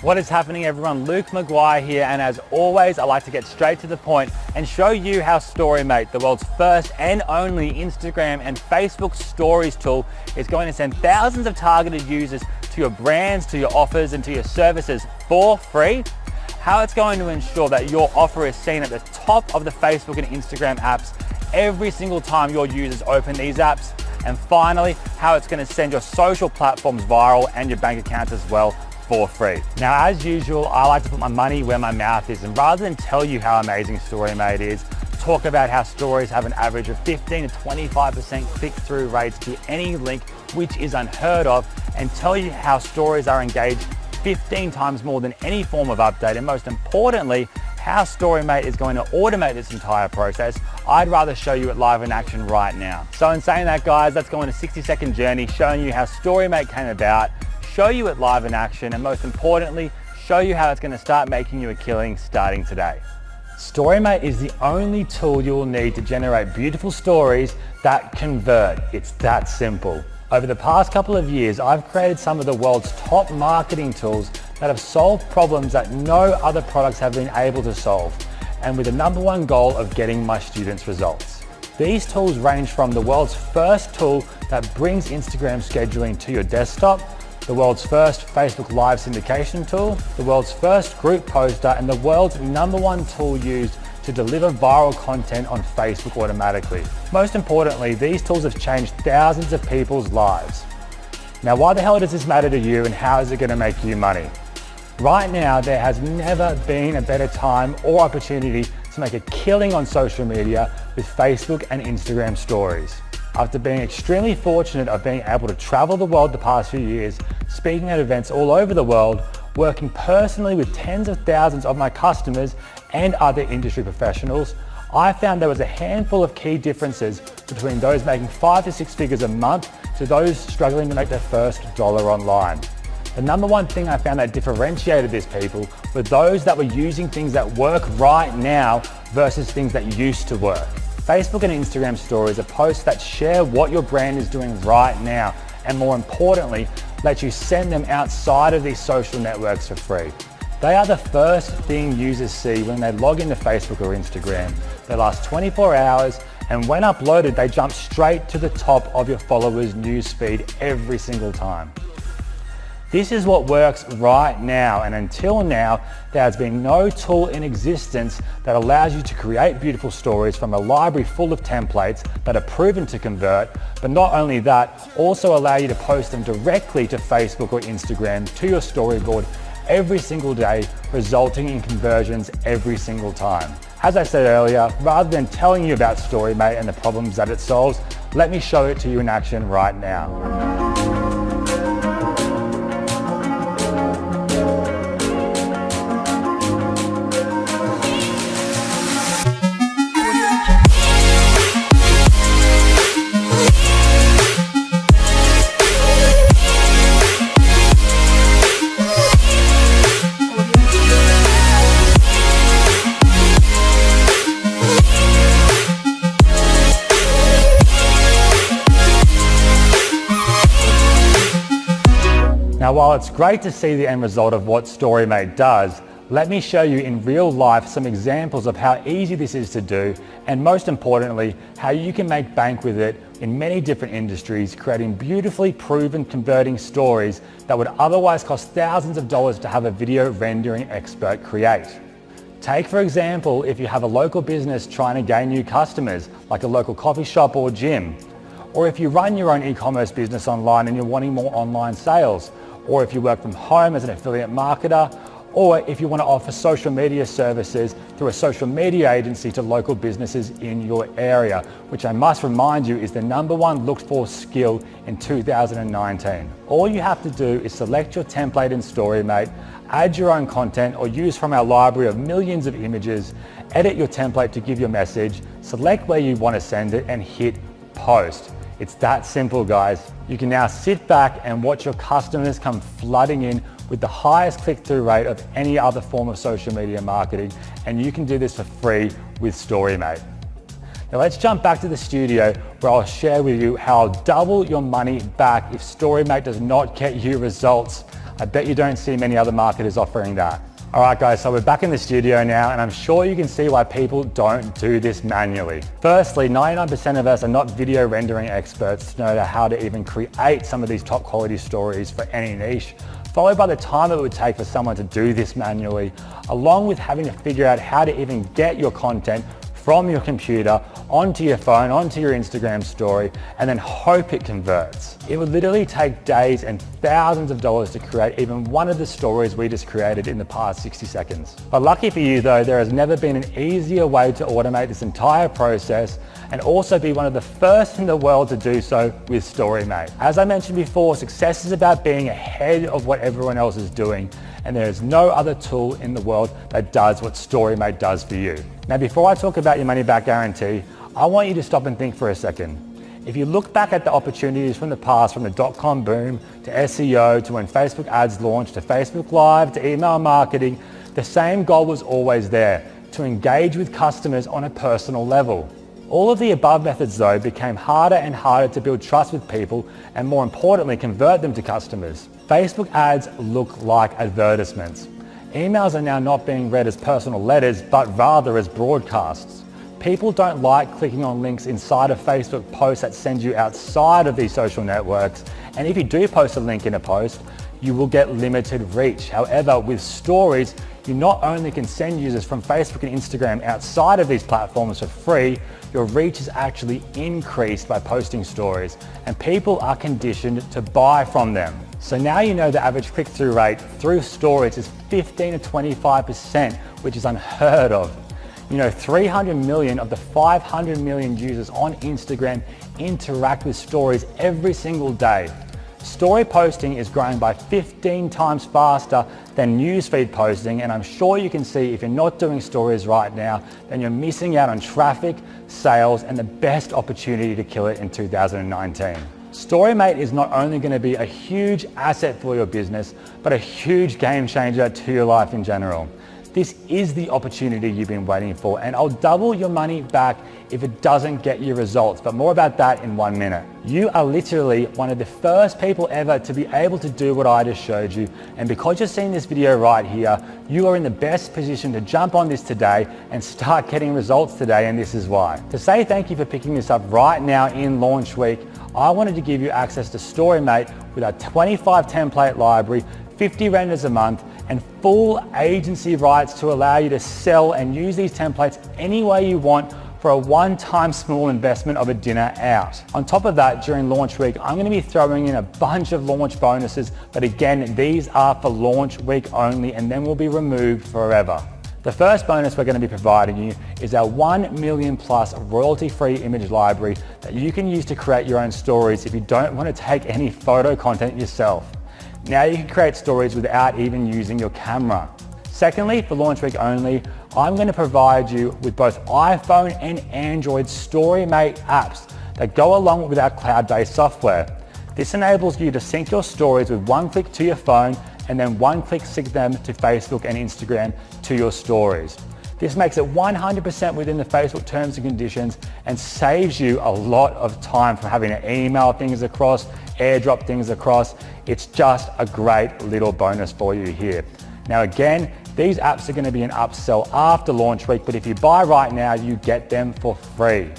What is happening, everyone? Luke Maguire here, and as always I like to get straight to the point and show you how Storymate, the world's first and only Instagram and Facebook stories tool, is going to send thousands of targeted users to your brands, to your offers and to your services for free. How it's going to ensure that your offer is seen at the top of the Facebook and Instagram apps every single time your users open these apps. And finally, how it's going to send your social platforms viral and your bank accounts as well for free. Now, as usual, I like to put my money where my mouth is, and rather than tell you how amazing Storymate is, talk about how stories have an average of 15 to 25% click-through rates to any link, which is unheard of, and tell you how stories are engaged 15 times more than any form of update, and most importantly, how Storymate is going to automate this entire process. I'd rather show you it live in action right now. So in saying that, guys, let's go on a 60-second journey showing you how Storymate came about, show you it live in action, and most importantly, show you how it's going to start making you a killing starting today. Storymate is the only tool you will need to generate beautiful stories that convert. It's that simple. Over the past couple of years, I've created some of the world's top marketing tools that have solved problems that no other products have been able to solve, and with the #1 goal of getting my students results. These tools range from the world's first tool that brings Instagram scheduling to your desktop, the world's first Facebook Live syndication tool, the world's first group poster, and the world's #1 tool used to deliver viral content on Facebook automatically. Most importantly, these tools have changed thousands of people's lives. Now, why the hell does this matter to you, and how is it going to make you money? Right now, there has never been a better time or opportunity to make a killing on social media with Facebook and Instagram stories. After being extremely fortunate of being able to travel the world the past few years, speaking at events all over the world, working personally with tens of thousands of my customers and other industry professionals, I found there was a handful of key differences between those making 5 to 6 figures a month to those struggling to make their first dollar online. The #1 thing I found that differentiated these people were those that were using things that work right now versus things that used to work. Facebook and Instagram stories are posts that share what your brand is doing right now, and more importantly, let you send them outside of these social networks for free. They are the first thing users see when they log into Facebook or Instagram. They last 24 hours, and when uploaded, they jump straight to the top of your followers' newsfeed every single time. This is what works right now, and until now, there has been no tool in existence that allows you to create beautiful stories from a library full of templates that are proven to convert, but not only that, also allow you to post them directly to Facebook or Instagram to your storyboard every single day, resulting in conversions every single time. As I said earlier, rather than telling you about Storymate and the problems that it solves, let me show it to you in action right now. Now, while it's great to see the end result of what Storymate does, let me show you in real life some examples of how easy this is to do, and most importantly, how you can make bank with it in many different industries, creating beautifully proven converting stories that would otherwise cost thousands of dollars to have a video rendering expert create. Take, for example, if you have a local business trying to gain new customers, like a local coffee shop or gym, or if you run your own e-commerce business online and you're wanting more online sales, or if you work from home as an affiliate marketer, or if you want to offer social media services through a social media agency to local businesses in your area, which I must remind you is the #1 looked for skill in 2019. All you have to do is select your template in Storymate, add your own content or use from our library of millions of images, edit your template to give your message, select where you want to send it, and hit post. It's that simple, guys. You can now sit back and watch your customers come flooding in with the highest click-through rate of any other form of social media marketing, and you can do this for free with Storymate. Now let's jump back to the studio where I'll share with you how I'll double your money back if Storymate does not get you results. I bet you don't see many other marketers offering that. All right guys, so we're back in the studio now, and I'm sure you can see why people don't do this manually. Firstly, 99% of us are not video rendering experts to know how to even create some of these top quality stories for any niche, followed by the time it would take for someone to do this manually, along with having to figure out how to even get your content from your computer onto your phone, onto your Instagram story, and then hope it converts. It would literally take days and thousands of dollars to create even one of the stories we just created in the past 60 seconds. But lucky for you though, there has never been an easier way to automate this entire process and also be one of the first in the world to do so with Storymate. As I mentioned before, success is about being ahead of what everyone else is doing, and there is no other tool in the world that does what Storymate does for you. Now, before I talk about your money back guarantee, I want you to stop and think for a second. If you look back at the opportunities from the past, from the .com boom to SEO, to when Facebook ads launched, to Facebook Live, to email marketing, the same goal was always there: to engage with customers on a personal level. All of the above methods though became harder and harder to build trust with people, and more importantly, convert them to customers. Facebook ads look like advertisements. Emails are now not being read as personal letters, but rather as broadcasts. People don't like clicking on links inside of Facebook posts that send you outside of these social networks. And if you do post a link in a post, you will get limited reach. However, with stories, you not only can send users from Facebook and Instagram outside of these platforms for free, your reach is actually increased by posting stories, and people are conditioned to buy from them. So now you know the average click-through rate through stories is 15 to 25%, which is unheard of. You know, 300 million of the 500 million users on Instagram interact with stories every single day. Story posting is growing by 15 times faster than newsfeed posting, and I'm sure you can see if you're not doing stories right now, then you're missing out on traffic, sales, and the best opportunity to kill it in 2019. Storymate is not only going to be a huge asset for your business, but a huge game changer to your life in general. This is the opportunity you've been waiting for, and I'll double your money back if it doesn't get you results, but more about that in 1 minute. You are literally one of the first people ever to be able to do what I just showed you, and because you're seeing this video right here, you are in the best position to jump on this today and start getting results today, and this is why. To say thank you for picking this up right now in launch week, I wanted to give you access to Storymate with our 25 template library, 50 renders a month, and full agency rights to allow you to sell and use these templates any way you want for a one-time small investment of a dinner out. On top of that, during launch week, I'm going to be throwing in a bunch of launch bonuses, but again, these are for launch week only and then will be removed forever. The first bonus we're going to be providing you is our 1 million plus royalty-free image library that you can use to create your own stories if you don't want to take any photo content yourself. Now you can create stories without even using your camera. Secondly, for launch week only, I'm going to provide you with both iPhone and Android Storymate apps that go along with our cloud-based software. This enables you to sync your stories with one click to your phone and then one click sync them to Facebook and Instagram to your stories. This makes it 100% within the Facebook terms and conditions and saves you a lot of time from having to email things across, airdrop things across. It's just a great little bonus for you here. Now again, these apps are going to be an upsell after launch week, but if you buy right now, you get them for free.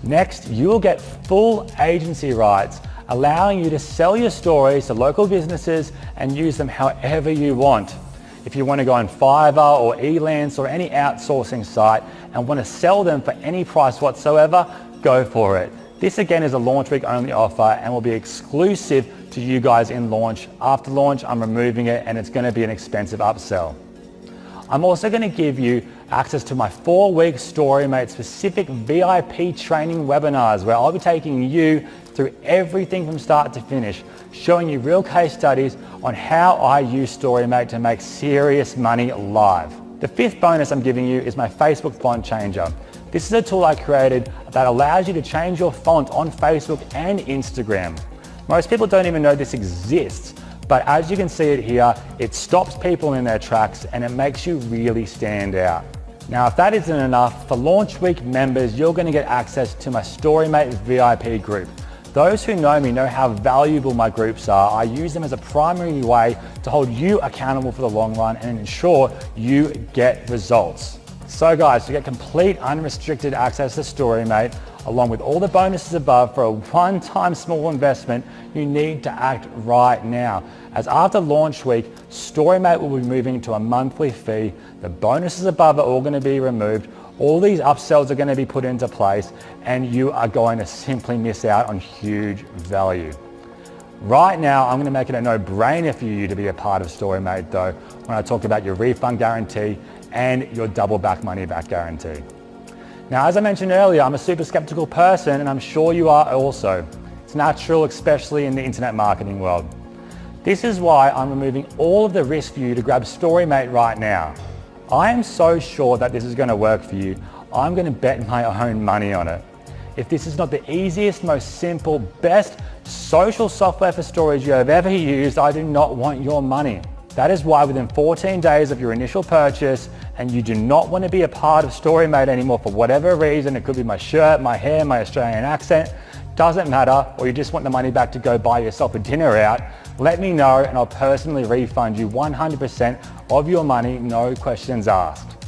Next, you'll get full agency rights, allowing you to sell your stories to local businesses and use them however you want. If you want to go on Fiverr or Elance or any outsourcing site and want to sell them for any price whatsoever, go for it. This again is a launch week only offer and will be exclusive to you guys in launch. After launch, I'm removing it and it's going to be an expensive upsell. I'm also going to give you access to my 4-week Storymate specific VIP training webinars where I'll be taking you through everything from start to finish, showing you real case studies on how I use Storymate to make serious money live. The 5th bonus I'm giving you is my Facebook font changer. This is a tool I created that allows you to change your font on Facebook and Instagram. Most people don't even know this exists, but as you can see it here, it stops people in their tracks and it makes you really stand out. Now, if that isn't enough, for launch week members, you're going to get access to my Storymate VIP group. Those who know me know how valuable my groups are. I use them as a primary way to hold you accountable for the long run and ensure you get results. So guys, to get complete unrestricted access to StoryMate, along with all the bonuses above for a one-time small investment, you need to act right now. As after launch week, StoryMate will be moving to a monthly fee. The bonuses above are all going to be removed. All these upsells are going to be put into place, and you are going to simply miss out on huge value. Right now, I'm going to make it a no-brainer for you to be a part of StoryMate though, when I talk about your refund guarantee and your double back money back guarantee. Now, as I mentioned earlier, I'm a super skeptical person, and I'm sure you are also. It's natural, especially in the internet marketing world. This is why I'm removing all of the risk for you to grab StoryMate right now. I am so sure that this is going to work for you. I'm going to bet my own money on it. If this is not the easiest, most simple, best social software for stories you have ever used, I do not want your money. That is why within 14 days of your initial purchase, and you do not want to be a part of StoryMate anymore for whatever reason, it could be my shirt, my hair, my Australian accent, doesn't matter, or you just want the money back to go buy yourself a dinner out, let me know and I'll personally refund you 100% of your money, no questions asked.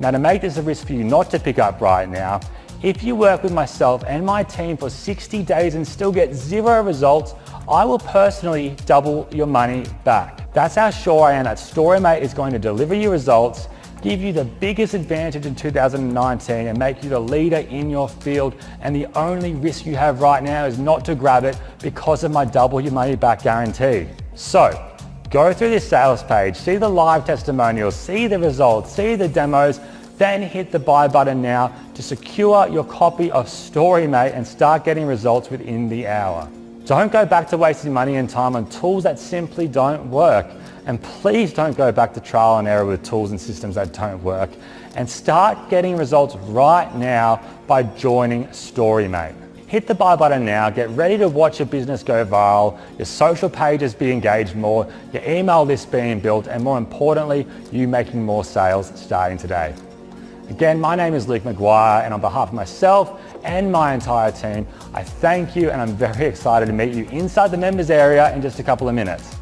Now, to make this a risk for you not to pick up right now, if you work with myself and my team for 60 days and still get 0 results, I will personally double your money back. That's how sure I am that StoryMate is going to deliver you results, give you the biggest advantage in 2019 and make you the leader in your field, and the only risk you have right now is not to grab it because of my double your money back guarantee. So, go through this sales page, see the live testimonials, see the results, see the demos, then hit the buy button now to secure your copy of StoryMate and start getting results within the hour. Don't go back to wasting money and time on tools that simply don't work. And please don't go back to trial and error with tools and systems that don't work. And start getting results right now by joining StoryMate. Hit the buy button now, get ready to watch your business go viral, your social pages be engaged more, your email list being built, and more importantly, you making more sales starting today. Again, my name is Luke McGuire, and on behalf of myself and my entire team, I thank you, and I'm very excited to meet you inside the members area in just a couple of minutes.